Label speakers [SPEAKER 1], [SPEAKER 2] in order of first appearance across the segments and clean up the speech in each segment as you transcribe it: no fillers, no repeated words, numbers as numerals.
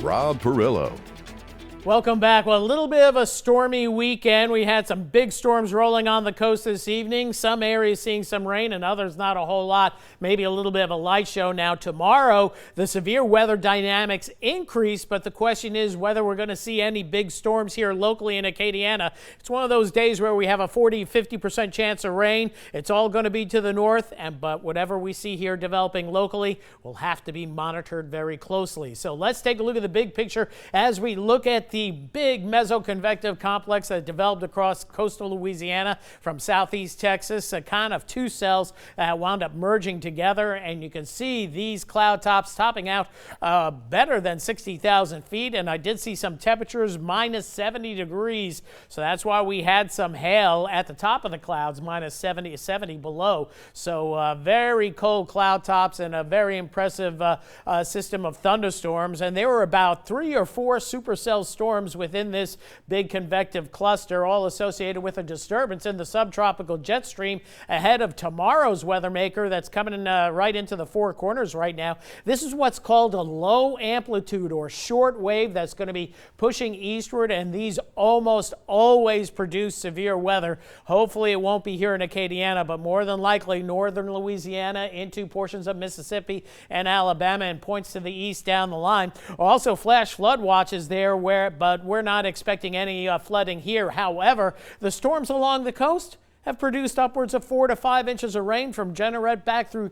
[SPEAKER 1] Rob Perillo.
[SPEAKER 2] Welcome back. Well, a little bit of a stormy weekend. We had some big storms rolling on the coast this evening. Some areas seeing some rain and others not a whole lot. Maybe a little bit of a light show. Now tomorrow, the severe weather dynamics increase, but the question is whether we're going to see any big storms here locally in Acadiana. It's one of those days where we have a 40-50% chance of rain. It's all going to be to the north, but whatever we see here developing locally will have to be monitored very closely. So let's take a look at the big picture as we look at the big mesoconvective complex that developed across coastal Louisiana from southeast Texas, a kind of two cells that wound up merging together, and you can see these cloud tops topping out better than 60,000 feet, and I did see some temperatures minus 70 degrees, so that's why we had some hail at the top of the clouds, minus 70 below. So very cold cloud tops and a very impressive system of thunderstorms, and there were about 3 or 4 supercell storms within this big convective cluster, all associated with a disturbance in the subtropical jet stream ahead of tomorrow's weather maker that's coming in, right into the Four Corners right now. This is what's called a low amplitude or short wave that's going to be pushing eastward, and these almost always produce severe weather. Hopefully it won't be here in Acadiana, but more than likely northern Louisiana into portions of Mississippi and Alabama and points to the east down the line. Also flash flood watches there, but we're not expecting any flooding here. However, the storms along the coast have produced upwards of 4 to 5 inches of rain from Jeanerette back through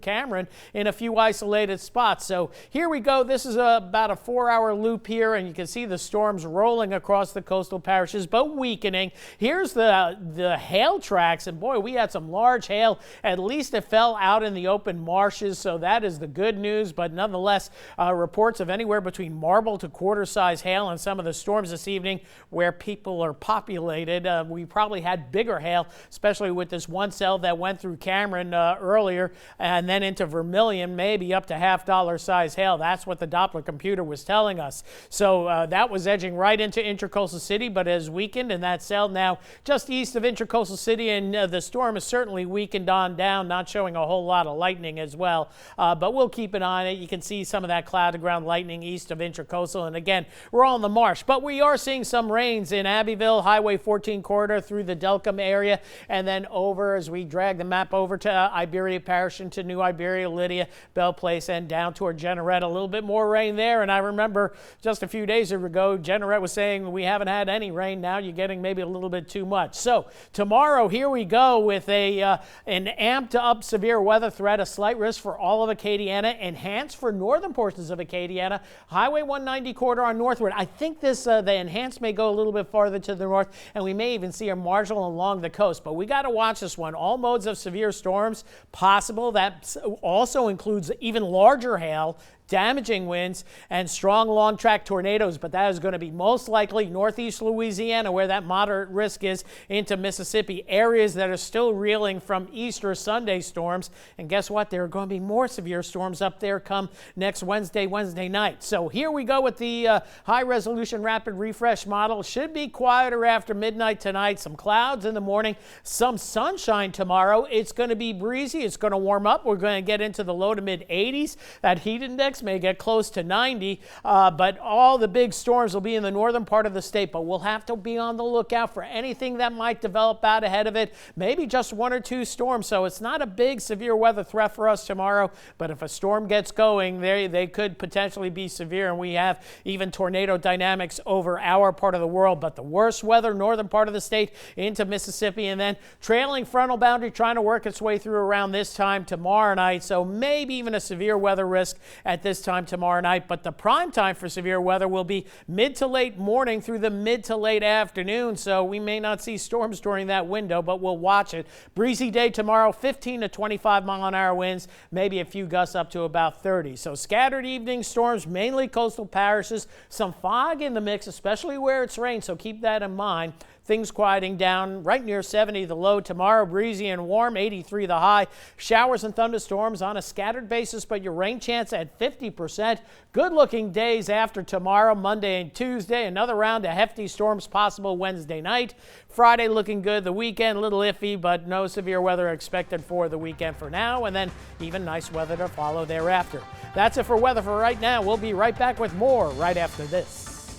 [SPEAKER 2] Cameron in a few isolated spots. So here we go. This is about a 4-hour loop here, and you can see the storms rolling across the coastal parishes, but weakening. Here's the hail tracks, and boy, we had some large hail. At least it fell out in the open marshes, so that is the good news, but nonetheless, reports of anywhere between marble to quarter-size hail in some of the storms this evening where people are populated. We probably had bigger hail, especially with this one cell that went through Cameron earlier and then into Vermilion, maybe up to $half size hail. That's what the Doppler computer was telling us. So that was edging right into Intracoastal City, but has weakened, and that cell now just east of Intracoastal City, and the storm is certainly weakened on down, not showing a whole lot of lightning as well. But we'll keep an eye on it. You can see some of that cloud-to-ground lightning east of Intracoastal, and again, we're all in the marsh. But we are seeing some rains in Abbeville, Highway 14 corridor through the Delcombe area, and then over as we drag the map over to Iberia Parish, into New Iberia, Lydia, Bell Place, and down toward Jeanerette. A little bit more rain there, and I remember just a few days ago, Jeanerette was saying we haven't had any rain. Now you're getting maybe a little bit too much. So tomorrow, here we go with an amped up severe weather threat, a slight risk for all of Acadiana, enhanced for northern portions of Acadiana, Highway 190 corridor on northward. I think this the enhanced may go a little bit farther to the north, and we may even see a marginal along the coast. But we got to watch this one. All modes of severe storms possible. That also includes even larger hail, damaging winds, and strong long-track tornadoes, but that is going to be most likely northeast Louisiana, where that moderate risk is, into Mississippi, areas that are still reeling from Easter Sunday storms. And guess what? There are going to be more severe storms up there come next Wednesday night. So here we go with the high-resolution rapid refresh model. Should be quieter after midnight tonight. Some clouds in the morning, some sunshine tomorrow. It's going to be breezy. It's going to warm up. We're going to get into the low to mid 80s. That heat index may get close to 90, but all the big storms will be in the northern part of the state, but we'll have to be on the lookout for anything that might develop out ahead of it, maybe just 1 or 2 storms. So it's not a big severe weather threat for us tomorrow, but if a storm gets going, they could potentially be severe, and we have even tornado dynamics over our part of the world. But the worst weather, northern part of the state into Mississippi, and then trailing frontal boundary trying to work its way through around this time tomorrow night, so maybe even a severe weather risk at this time tomorrow night. But the prime time for severe weather will be mid to late morning through the mid to late afternoon, so we may not see storms during that window, but we'll watch it. Breezy day tomorrow, 15 to 25 mile-an-hour winds, maybe a few gusts up to about 30. So scattered evening storms, mainly coastal parishes, some fog in the mix, especially where it's rained, so keep that in mind. things quieting down right near 70 the low tomorrow. Breezy and warm, 83 the high. Showers and thunderstorms on a scattered basis, but your rain chance at 50%. Good looking days after tomorrow, Monday and Tuesday. Another round of hefty storms possible Wednesday night. Friday looking good. The weekend a little iffy, but no severe weather expected for the weekend for now, and then even nice weather to follow thereafter. That's it for weather for right now. We'll be right back with more right after this.